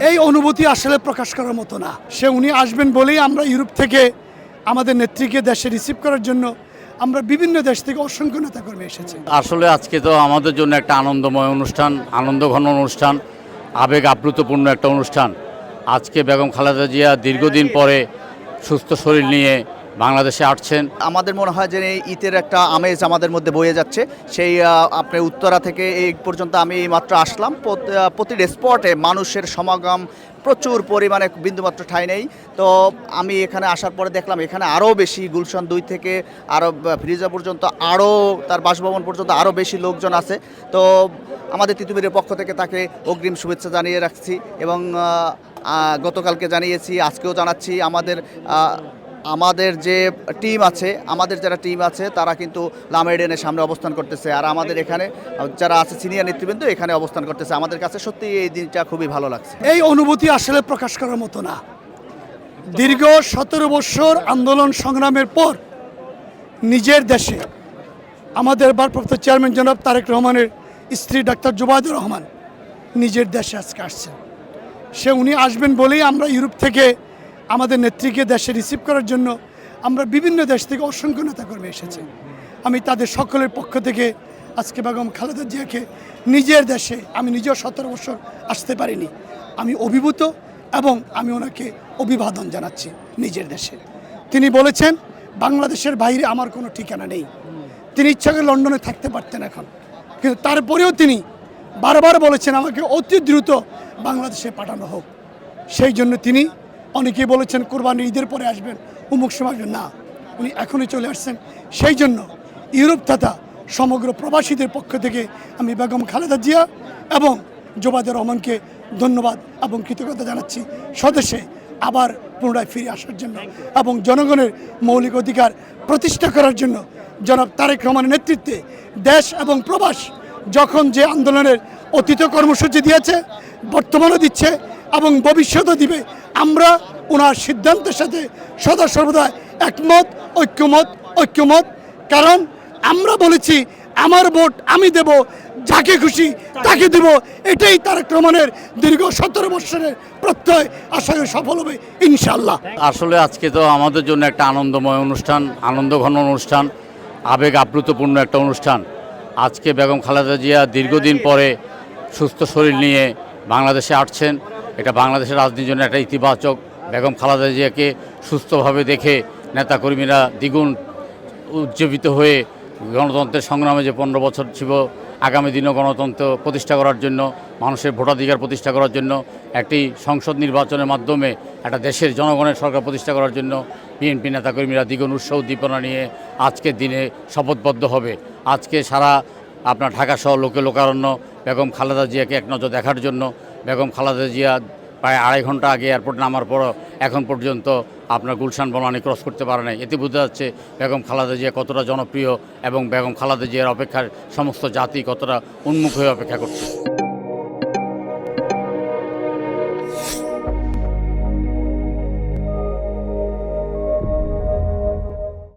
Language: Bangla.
এই অনুভূতি আসলে প্রকাশ করার মতো না। উনি আসবেন বলেই আমরা ইউরোপ থেকে আমাদের নেত্রীকে দেশে রিসিভ করার জন্য আমরা বিভিন্ন দেশ থেকে অসংখ্য নেতাকর্মী এসেছে। আসলে আজকে তো আমাদের জন্য একটা আনন্দময় অনুষ্ঠান, আনন্দঘন অনুষ্ঠান, আবেগ আপ্লুতপূর্ণ একটা অনুষ্ঠান। আজকে বেগম খালেদা জিয়া দীর্ঘদিন পরে সুস্থ শরীর নিয়ে বাংলাদেশে আসছেন। আমাদের মনে হয় যে ঈদের একটা আমেজ আমাদের মধ্যে বয়ে যাচ্ছে। সেই আপনার উত্তরা থেকে এই পর্যন্ত আমি মাত্র আসলাম, প্রতিটি স্পটে মানুষের সমাগম প্রচুর পরিমাণে, বিন্দুমাত্র ঠাঁই নেই। তো আমি এখানে আসার পরে দেখলাম এখানে আরও বেশি, গুলশান 2 থেকে আরও ফিরোজা পর্যন্ত, আরও তার বাসভবন পর্যন্ত আরও বেশি লোকজন আছে। তো আমাদের তিতুমিরের পক্ষ থেকে তাকে অগ্রিম শুভেচ্ছা জানিয়ে রাখছি এবং গতকালকে জানিয়েছি, আজকেও জানাচ্ছি। আমাদের যে টিম আছে, আমাদের যারা টিম আছে তারা কিন্তু লামেডেনের সামনে অবস্থান করতেছে, আর আমাদের এখানে যারা আছে সিনিয়র নেতৃবৃন্দ এখানে অবস্থান করতেছে। আমাদের কাছে সত্যি এই দিনটা খুবই ভালো লাগছে। এই অনুভূতি আসলে প্রকাশ করার মতো না। দীর্ঘ 17 বছর আন্দোলন সংগ্রামের পর নিজের দেশে আমাদের ভারপ্রাপ্ত চেয়ারম্যান জনাব তারেক রহমানের স্ত্রী ডাক্তার জুবাইদুর রহমান নিজের দেশে আজকে আসছেন। উনি আসবেন বলেই আমরা ইউরোপ থেকে আমাদের নেত্রীকে দেশে রিসিভ করার জন্য আমরা বিভিন্ন দেশ থেকে অসংখ্য নেতাকর্মী এসেছে। আমি তাদের সকলের পক্ষ থেকে আজকে বেগম খালেদা জিয়াকে নিজের দেশে, আমি নিজেও 17 বছর আসতে পারিনি, আমি অভিভূত এবং আমি ওনাকে অভিবাদন জানাচ্ছি নিজের দেশে। তিনি বলেছেন বাংলাদেশের বাইরে আমার কোনো ঠিকানা নেই। তিনি ইচ্ছা করে লন্ডনে থাকতে পারতেন এখন, কিন্তু তারপরেও তিনি বারবার বলেছেন আমাকে অতি দ্রুত বাংলাদেশে পাঠানো হোক। সেই জন্য তিনি, অনেকেই বলেছেন কোরবানি ঈদের পরে আসবেন, অমুক সময় আসবেন, না, উনি এখনই চলে আসছেন। সেই জন্য ইউরোপ তথা সমগ্র প্রবাসীদের পক্ষ থেকে আমি বেগম খালেদা জিয়া এবং জুবাইদুর রহমানকে ধন্যবাদ এবং কৃতজ্ঞতা জানাচ্ছি স্বদেশে আবার পুনরায় ফিরে আসার জন্য এবং জনগণের মৌলিক অধিকার প্রতিষ্ঠা করার জন্য। জনাব তারেক রহমানের নেতৃত্বে দেশ এবং প্রবাস যখন যে আন্দোলনের অতীত কর্মসূচি দিয়েছে, বর্তমানও দিচ্ছে এবং ভবিষ্যতও দিবে, আমরা ওনার সিদ্ধান্তের সাথে সদা সর্বদা একমত, ঐক্যমত। কারণ আমরা বলেছি আমার ভোট আমি দেব, যাকে খুশি তাকে দেব। এটাই তারেক রহমানের দীর্ঘ 17 বছরের প্রত্যয়, আশা করি সফল হবে ইনশাল্লাহ। আসলে আজকে তো আমাদের জন্য একটা আনন্দময় অনুষ্ঠান, আনন্দঘন অনুষ্ঠান, আবেগ আপ্লুতপূর্ণ একটা অনুষ্ঠান। আজকে বেগম খালেদা জিয়া দীর্ঘদিন পরে সুস্থ শরীর নিয়ে বাংলাদেশে আসছেন। এটা বাংলাদেশের রাজনীতির জন্য একটা ইতিবাচক। বেগম খালেদা জিয়াকে সুস্থভাবে দেখে নেতাকর্মীরা দ্বিগুণ উজ্জীবিত হয়ে গণতন্ত্রের সংগ্রামে যে 15 বছর ছিল, আগামী দিনও গণতন্ত্র প্রতিষ্ঠা করার জন্য, মানুষের ভোটাধিকার প্রতিষ্ঠা করার জন্য, একটি সংসদ নির্বাচনের মাধ্যমে একটা দেশের জনগণের সরকার প্রতিষ্ঠা করার জন্য বিএনপি নেতাকর্মীরা দ্বিগুণ উৎসাহ উদ্দীপনা নিয়ে আজকের দিনে শপথবদ্ধ হবে। আজকে সারা আপনার ঢাকা সহ লোকারণ্য বেগম খালেদা জিয়াকে এক নজর দেখার জন্য। বেগম খালেদা জিয়া প্রায় 2.5 ঘন্টা আগে এয়ারপোর্ট নামার পরও এখন পর্যন্ত আপনার গুলশান বনানী ক্রস করতে পারে নাই। এতে বোঝা যাচ্ছে বেগম খালেদা জিয়া কতটা জনপ্রিয় এবং বেগম খালেদা জিয়ার অপেক্ষার সমস্ত জাতি কতটা উন্মুখ হয়ে অপেক্ষা করছে।